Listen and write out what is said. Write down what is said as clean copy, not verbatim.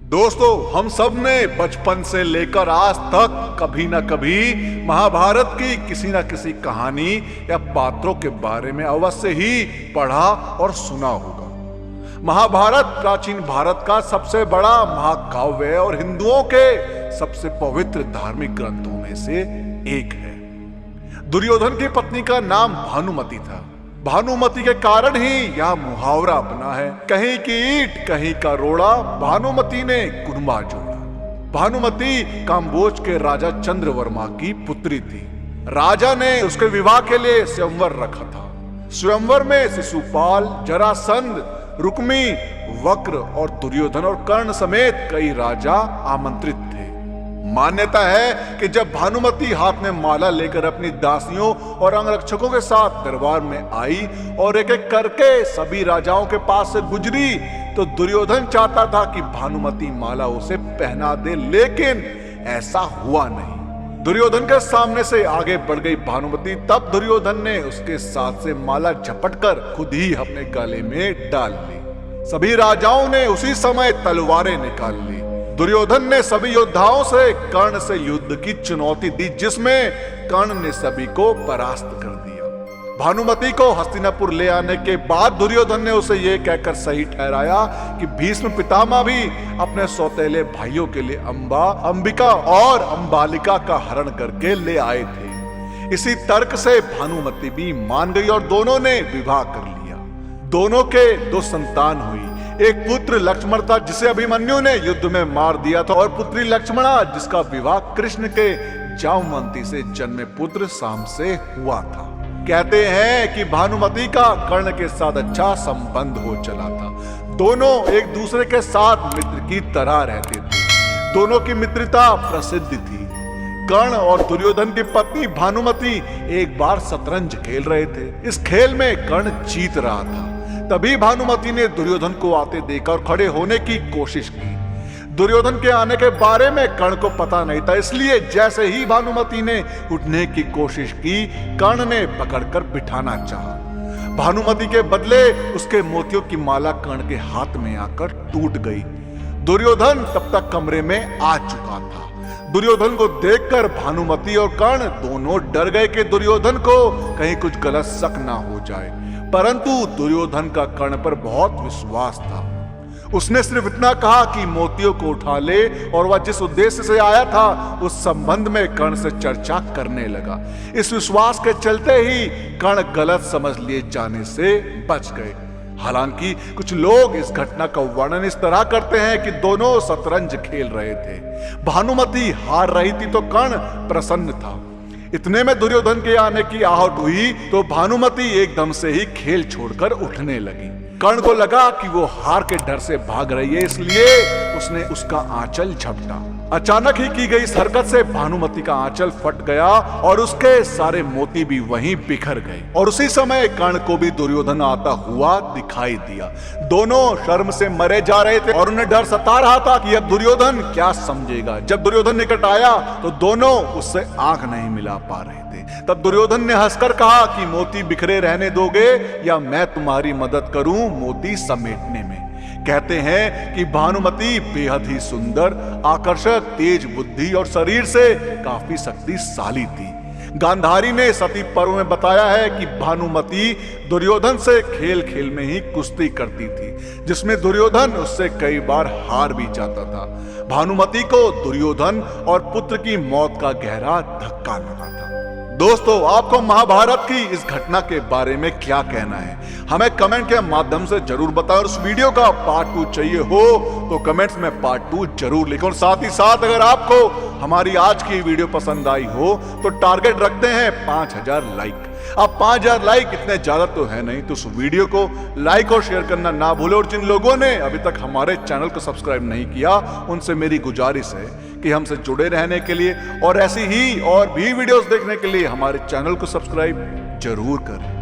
दोस्तों, हम सब ने बचपन से लेकर आज तक कभी ना कभी महाभारत की किसी न किसी कहानी या पात्रों के बारे में अवश्य ही पढ़ा और सुना होगा। महाभारत प्राचीन भारत का सबसे बड़ा महाकाव्य है और हिंदुओं के सबसे पवित्र धार्मिक ग्रंथों में से एक है। दुर्योधन की पत्नी का नाम भानुमति था। भानुमति के कारण ही यह मुहावरा बना है, कहीं की ईंट कहीं का रोड़ा, भानुमति ने कुर्मा जोड़ा। भानुमति काम्बोज के राजा चंद्रवर्मा की पुत्री थी। राजा ने उसके विवाह के लिए स्वयंवर रखा था। स्वयंवर में शिशुपाल, जरासंध, रुक्मी, वक्र और दुर्योधन और कर्ण समेत कई राजा आमंत्रित थे। मान्यता है कि जब भानुमति हाथ में माला लेकर अपनी दासियों और अंगरक्षकों के साथ दरबार में आई और एक एक करके सभी राजाओं के पास से गुजरी, तो दुर्योधन चाहता था कि भानुमति माला उसे पहना दे, लेकिन ऐसा हुआ नहीं। दुर्योधन के सामने से आगे बढ़ गई भानुमति, तब दुर्योधन ने उसके साथ से माला झपटकर खुद ही अपने गले में डाल ली। सभी राजाओं ने उसी समय तलवारें निकाल ली। दुर्योधन ने सभी योद्धाओं से कर्ण से युद्ध की चुनौती दी, जिसमें कर्ण ने सभी को परास्त कर दिया। भानुमति को हस्तिनापुर ले आने के बाद दुर्योधन ने उसे यह कहकर सही ठहराया कि भीष्म पितामह भी अपने सौतेले भाइयों के लिए अंबिका और अंबालिका का हरण करके ले आए थे। इसी तर्क से भानुमति भी मान गई और दोनों ने विवाह कर लिया। दोनों के 2 संतान हुई। एक पुत्र लक्ष्मण था जिसे अभिमन्यु ने युद्ध में मार दिया था, और पुत्री लक्ष्मणा जिसका विवाह कृष्ण के जामवंती से जन्मे पुत्र शाम से हुआ था। कहते हैं कि भानुमति का कर्ण के साथ अच्छा संबंध हो चला था। दोनों एक दूसरे के साथ मित्र की तरह रहते थे। दोनों की मित्रता प्रसिद्ध थी। कर्ण और दुर्योधन की पत्नी भानुमति एक बार शतरंज खेल रहे थे। इस खेल में कर्ण जीत रहा था। तभी भानुमति ने दुर्योधन को आते देखकर खड़े होने की कोशिश की। दुर्योधन के आने के बारे में कर्ण को पता नहीं था, इसलिए जैसे ही भानुमति ने उठने की कोशिश की, कर्ण ने पकड़कर बिठाना चाहा। भानुमति के बदले उसके मोतियों की माला कर्ण के हाथ में आकर टूट गई। दुर्योधन तब तक कमरे में आ चुका था। दुर्योधन को देखकर भानुमति और कर्ण दोनों डर गए कि दुर्योधन को कहीं कुछ गलत शक ना हो जाए, परंतु दुर्योधन का कर्ण पर बहुत विश्वास था। उसने सिर्फ इतना कहा कि मोतियों को उठा ले, और वह जिस उद्देश्य से आया था उस संबंध में कर्ण से चर्चा करने लगा। इस विश्वास के चलते ही कर्ण गलत समझ लिए जाने से बच गए। हालांकि कुछ लोग इस घटना का वर्णन इस तरह करते हैं कि दोनों शतरंज खेल रहे थे। भानुमति हार रही थी तो कर्ण प्रसन्न था। इतने में दुर्योधन के आने की आहट हुई तो भानुमति एकदम से ही खेल छोड़कर उठने लगी। कर्ण को लगा कि वो हार के डर से भाग रही है, इसलिए उसने उसका आंचल झपटा। अचानक ही की गई इस हरकत से भानुमति का आंचल फट गया और उसके सारे मोती भी वहीं बिखर गए। और उसी समय कर्ण को भी दुर्योधन आता हुआ दिखाई दिया। दोनों शर्म से मरे जा रहे थे और उन्हें डर सता रहा था कि अब दुर्योधन क्या समझेगा। जब दुर्योधन निकट आया तो दोनों उससे आंख नहीं मिला पा रहे थे। तब दुर्योधन ने हंसकर कहा कि मोती बिखरे रहने दोगे या मैं तुम्हारी मदद करूं मोती समेटने में। कहते हैं कि भानुमति बेहद ही सुंदर, आकर्षक, तेज बुद्धि और शरीर से काफी शक्तिशाली थी। गांधारी ने सती पर्व में बताया है कि भानुमति दुर्योधन से खेल खेल में ही कुश्ती करती थी, जिसमें दुर्योधन उससे कई बार हार भी जाता था। भानुमति को दुर्योधन और पुत्र की मौत का गहरा धक्का लगा था। दोस्तों, आपको महाभारत की इस घटना के बारे में क्या कहना है, हमें कमेंट के माध्यम से जरूर बताएं। और उस वीडियो का पार्ट 2 चाहिए हो तो कमेंट्स में पार्ट 2 जरूर लिखें। और साथ ही साथ अगर आपको हमारी आज की वीडियो पसंद आई हो तो टारगेट रखते हैं 5000 लाइक। अब 5000 लाइक इतने ज्यादा तो है नहीं, तो उस वीडियो को लाइक और शेयर करना ना भूलें। और जिन लोगों ने अभी तक हमारे चैनल को सब्सक्राइब नहीं किया, उनसे मेरी गुजारिश है कि हमसे जुड़े रहने के लिए और ऐसी ही और भी वीडियोस देखने के लिए हमारे चैनल को सब्सक्राइब जरूर करें।